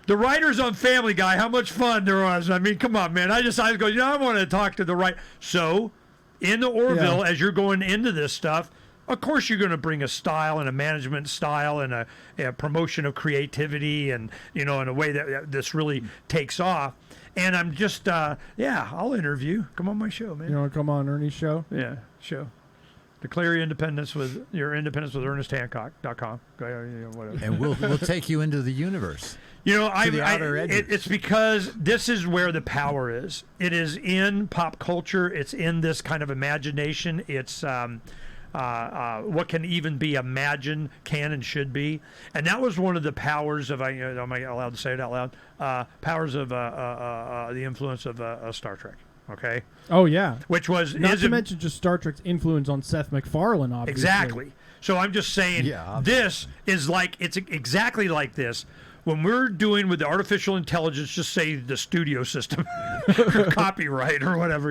the writers on Family Guy, how much fun there was. I mean, come on, man. I go, I want to talk to the right. So, in the Orville, as you're going into this stuff, of course you're going to bring a style and a management style and a promotion of creativity and in a way that this really takes off. And I'm just, I'll interview. Come on my show, man. You want to come on Ernie's show? Yeah, show. Declare your independence with ErnestHancock.com. Whatever. And we'll take you into the universe. You know, It's it's because this is where the power is. It is in pop culture. It's in this kind of imagination. It's what can even be imagined, can and should be. And that was one of the powers of, am I allowed to say it out loud? Powers of the influence of Star Trek. Okay. Oh yeah. Which was not to mention just Star Trek's influence on Seth MacFarlane, obviously. Exactly. So I'm just saying, this is like, it's exactly like this. When we're doing with the artificial intelligence, just say the studio system, or copyright or whatever,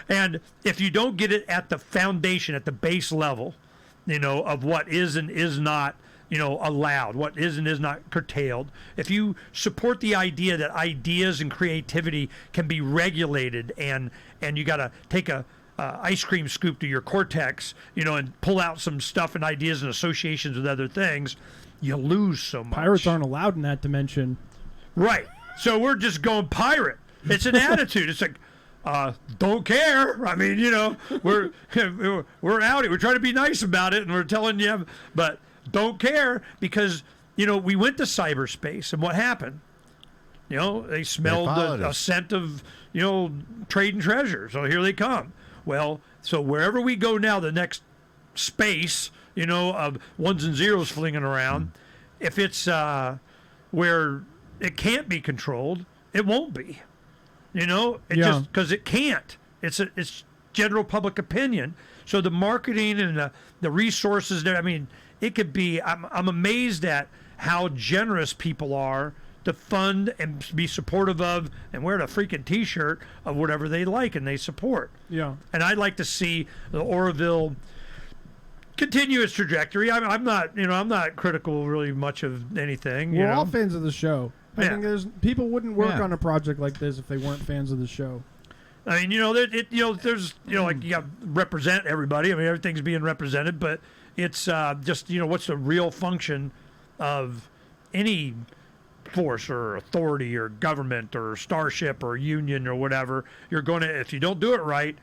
and if you don't get it at the foundation, at the base level, of what is and is not, allowed, what is and is not curtailed. If you support the idea that ideas and creativity can be regulated, and you got to take a ice cream scoop to your cortex, and pull out some stuff and ideas and associations with other things, you lose so much. Pirates aren't allowed in that dimension. Right. So we're just going pirate. It's an attitude. It's like, don't care. I mean, we're out here. We're trying to be nice about it, and we're telling you, but don't care, because, we went to cyberspace, and what happened? They smelled a scent of, trade and treasure. So here they come. Well, so wherever we go now, the next space, of ones and zeros flinging around, if it's where it can't be controlled, it won't be. Just because it can't. It's general public opinion. So the marketing and the resources there, I mean, it could be. I'm amazed at how generous people are to fund and be supportive of and wear a freaking T-shirt of whatever they like and they support. Yeah. And I'd like to see the Orville continue its trajectory. I'm not critical really much of anything. We're all fans of the show. I Yeah. think people wouldn't work on a project like this if they weren't fans of the show. I mean, there's, like, you got to represent everybody. I mean, everything's being represented, but it's just, what's the real function of any force or authority or government or starship or union or whatever? You're going to, if you don't do it right,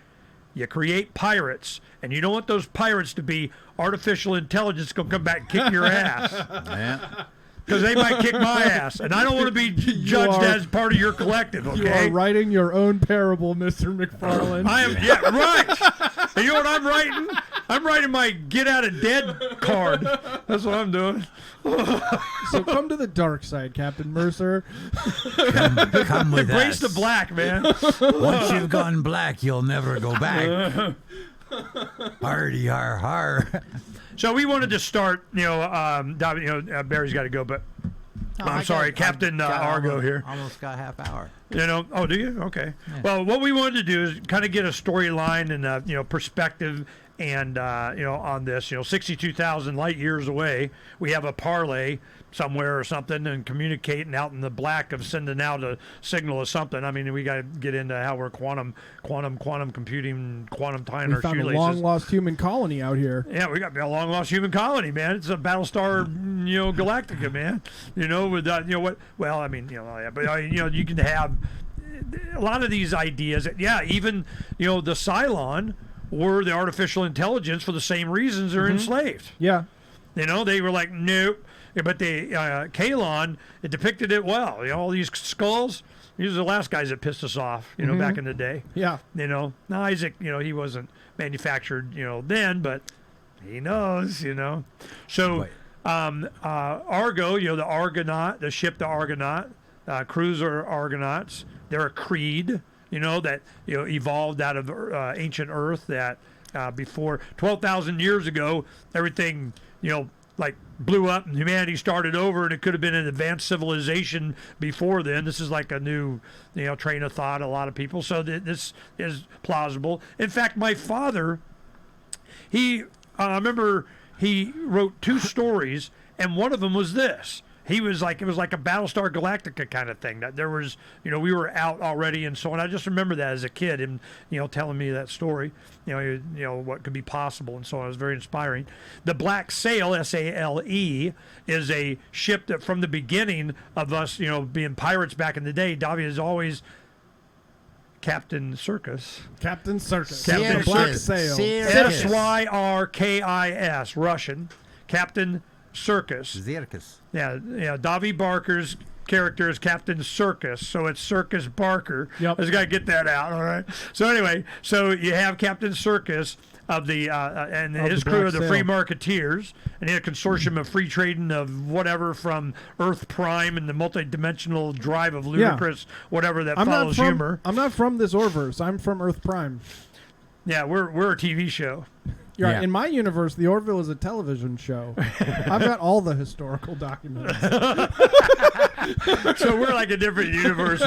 you create pirates, and you don't want those pirates to be artificial intelligence going to come back and kick your ass. Yeah. Because they might kick my ass, and I don't want to be judged as part of your collective, okay? You are writing your own parable, Mr. McFarlane. I am, right. And you know what I'm writing? I'm writing my get out of dead card. That's what I'm doing. So come to the dark side, Captain Mercer. Come with Embrace us. the black, man. Once you've gone black, you'll never go back. Hardy har har. So we wanted to start, Barry's got to go, but I'm sorry, Captain Argo here. Almost got half hour. Oh, do you? Okay. Yeah. Well, what we wanted to do is kind of get a storyline and, perspective and, on this, 62,000 light years away, we have a parlay somewhere or something and communicating out in the black of sending out a signal or something. I mean, we got to get into how we're quantum computing, quantum tying We our found shoelaces. a long-lost human colony out here. Yeah, we got a long lost human colony, man. It's a Battlestar, Galactica, man. With what? Well, I mean, but you can have a lot of these ideas. Yeah, even the Cylon were the artificial intelligence for the same reasons they're enslaved. Yeah. They were like, nope. But the Kalon, it depicted it well. All these skulls. These are the last guys that pissed us off. Back in the day. Yeah. Now Isaac, he wasn't manufactured, then, but he knows, So, Argo, the Argonaut, the ship, the Argonaut, cruiser Argonauts. They're a creed, that evolved out of ancient Earth. That before 12,000 years ago, everything, like blew up and humanity started over, and it could have been an advanced civilization before then. This is like a new, train of thought. A lot of people. So this is plausible. In fact, my father, I remember he wrote 2 stories, and one of them was this. He was like, it was like a Battlestar Galactica kind of thing. That there was, we were out already and so on. I just remember that as a kid, and telling me that story, what could be possible and so on. It was very inspiring. The Black Sail, SALE, is a ship that from the beginning of us, being pirates back in the day, Davy is always Captain Circus. Captain Circus. Captain The Black Circus. Sail. Circus. Syrkis, Russian. Captain Circus. Zirkus. Yeah. Davy Barker's character is Captain Circus, so it's Circus Barker. Yep. I just got to get that out, all right? So anyway, so you have Captain Circus of the and his the crew Black of the Sail. Free Marketeers, and he had a consortium of free trading of whatever from Earth Prime and the multi-dimensional drive of ludicrous whatever that follows humor. I'm not from this Orverse. I'm from Earth Prime. Yeah, we're a TV show. Yeah. Yeah. In my universe, the Orville is a television show. I've got all the historical documents. So we're like a different universe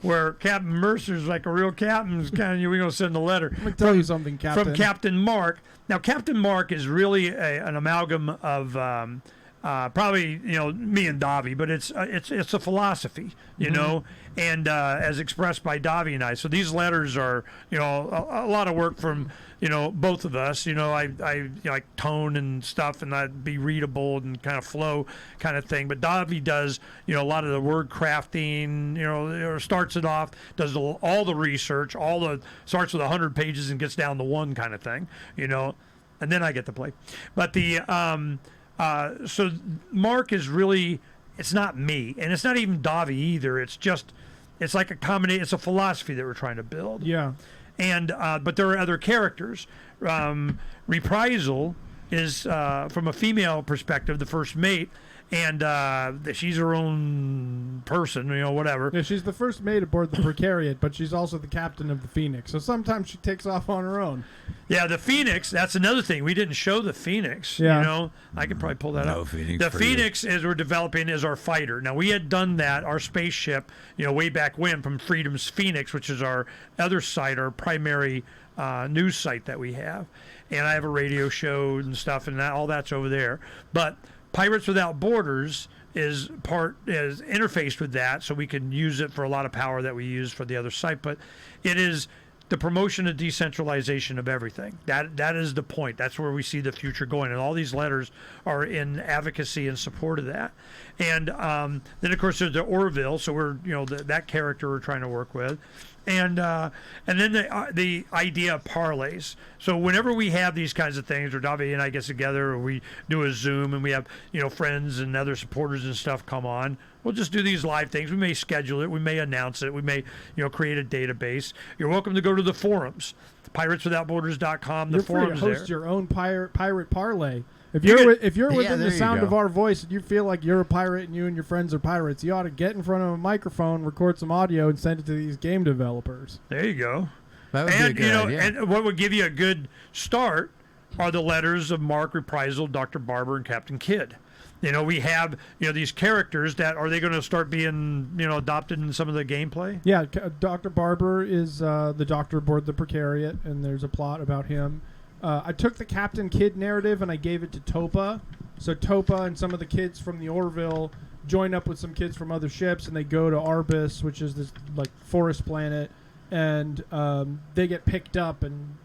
where Captain Mercer's like a real captain's kind of, we're going to send a letter. Let me tell you something, Captain. From Captain Mark. Now, Captain Mark is really an amalgam of probably me and Davy, but it's a philosophy, and as expressed by Davy and I. So these letters are a lot of work from both of us. I like tone and stuff, and that be readable and kind of flow kind of thing. But Davy does a lot of the word crafting. Starts it off, does all the research, starts with 100 pages and gets down to one kind of thing. And then I get to play. But the so Mark is really, it's not me, and it's not even Davy either. It's like a combination. It's a philosophy that we're trying to build. Yeah. And but there are other characters. Reprisal is from a female perspective, the first mate, and she's her own person, whatever. Yeah, she's the first mate aboard the Precariat, but she's also the captain of the Phoenix. So sometimes she takes off on her own. Yeah, the Phoenix, that's another thing. We didn't show the Phoenix, Yeah. I could probably pull that No up. Phoenix The for Phoenix, as we're developing, is our fighter. Now, we had done that, our spaceship, way back when, from Freedom's Phoenix, which is our other site, our primary news site that we have. And I have a radio show and stuff, and all that's over there. But Pirates Without Borders is interfaced with that, so we can use it for a lot of power that we use for the other site. But it is the promotion of decentralization of everything. That is the point. That's where we see the future going, and all these letters are in advocacy and support of that. And then of course there's the Orville, so we're that character we're trying to work with. And then the idea of parlays. So whenever we have these kinds of things, or Davy and I get together, or we do a Zoom, and we have friends and other supporters and stuff come on, we'll just do these live things. We may schedule it, we may announce it, we may create a database. You're welcome to go to the forums, pirateswithoutborders.com. The You're free to forums host there. your own pirate parlay. If You you're within there the you sound go. of our voice and you feel like you're a pirate and you and your friends are pirates, you ought to get in front of a microphone, record some audio, and send it to these game developers. There you go. That would And be a good idea. and what would give you a good start are the letters of Mark, Reprisal, Dr. Barber, and Captain Kidd. We have these characters that are they going to start being adopted in some of the gameplay? Yeah, Dr. Barber is the doctor aboard the Precariat, and there's a plot about him. I took the Captain Kidd narrative and I gave it to Topa. So Topa and some of the kids from the Orville join up with some kids from other ships, and they go to Arbus, which is this like forest planet, and they get picked up and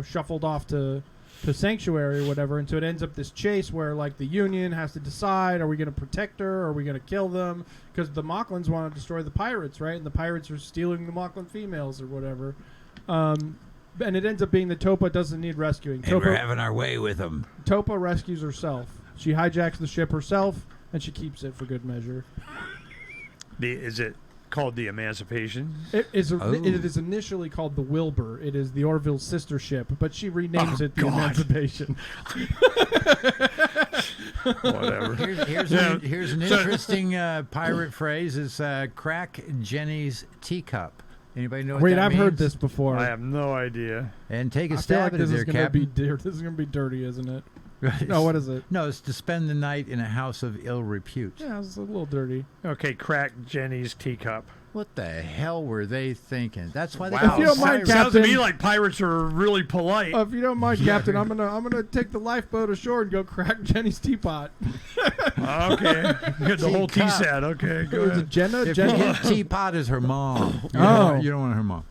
shuffled off to Sanctuary or whatever. And so it ends up this chase where like the Union has to decide: are we going to protect her? Or are we going to kill them? Because the Mocklans want to destroy the pirates, right? And the pirates are stealing the Mocklan females or whatever. And it ends up being that Topa doesn't need rescuing. And we're having our way with them. Topa rescues herself. She hijacks the ship herself, and she keeps it for good measure. Is it called the Emancipation? It is initially called the Wilbur. It is the Orville's sister ship, but she renames it the God. Emancipation. Whatever. Here's an interesting pirate phrase: is crack Jenny's teacup. Anybody know what Wait, that I've means? heard this before. I have no idea. And take a I feel stab like at this it is there, going to be Captain. this is going to be dirty, isn't it? No, what is it? No, it's to spend the night in a house of ill repute. Yeah, it's a little dirty. Okay, crack Jenny's teacup. What the hell were they thinking? That's why they Wow. If you don't mind, Sounds to Captain. me like pirates are really polite. If you don't mind, Captain, I'm gonna take the lifeboat ashore and go crack Jenny's teapot. Okay. The whole tea Teacup. set. Okay, go Is it ahead. Jenna? If you Jenna? get teapot is her mom. You don't want her mom.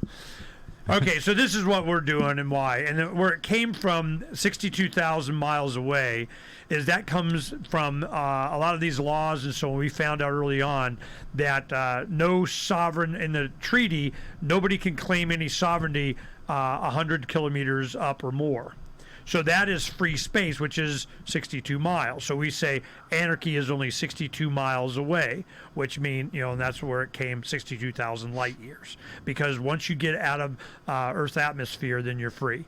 Okay, so this is what we're doing and why. And then where it came from 62,000 miles away is that comes from a lot of these laws. And so we found out early on that no sovereign in the treaty, nobody can claim any sovereignty 100 kilometers up or more. So that is free space, which is 62 miles. So we say anarchy is only 62 miles away, which means, and that's where it came 62,000 light years. Because once you get out of Earth's atmosphere, then you're free.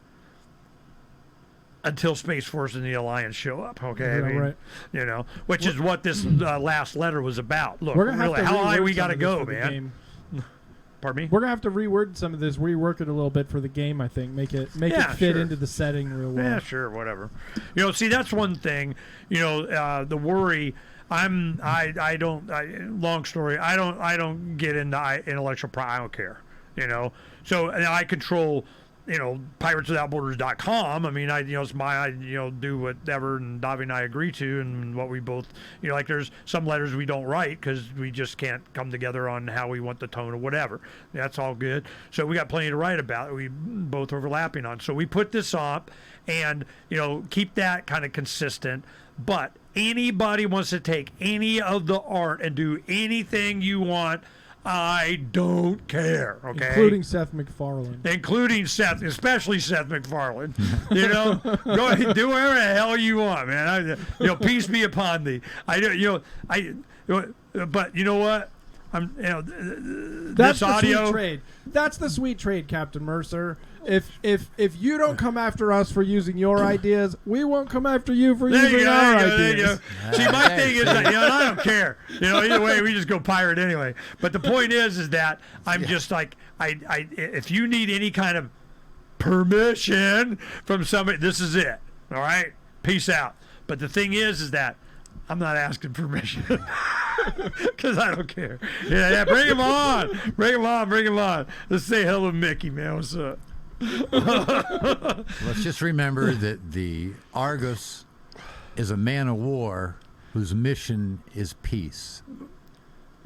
Until Space Force and the Alliance show up, okay? Yeah, right. Which is what this last letter was about. Look, We're gonna have really, to how high reword we some got to of this go, for the man? game. Pardon me? We're gonna have to reword some of this, rework it a little bit for the game. I think make it Yeah, fit sure. into the setting real well. Yeah, sure, whatever. See, that's one thing. The worry. Long story. I don't get into intellectual property. I don't care. So and I control. pirateswithoutborders.com. I mean, it's do whatever, and Davi and I agree to, and what we both, like there's some letters we don't write because we just can't come together on how we want the tone or whatever. That's all good. So we got plenty to write about. We both overlapping on. So we put this up and, keep that kind of consistent. But anybody wants to take any of the art and do anything you want, I don't care, okay? Including Seth MacFarlane. Including Seth, especially Seth MacFarlane. Go ahead, do whatever the hell you want, man. Peace be upon thee. But you know what? That's this the audio. sweet trade. That's the sweet trade, Captain Mercer. If you don't come after us for using your ideas, we won't come after you for There you using go, our there you go, there you ideas. go. See, my thing is that, I don't care. Either way, we just go pirate anyway. But the point is that I'm just like, if you need any kind of permission from somebody, this is it. All right? Peace out. But the thing is that I'm not asking permission because I don't care. Yeah, bring him on. Bring him on. Let's say hello, Mickey, man. What's up? Let's just remember that the Argus is a man of war whose mission is peace.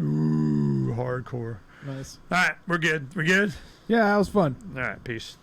Ooh, hardcore. Nice. All right, we're good. We good? Yeah, that was fun. All right, peace.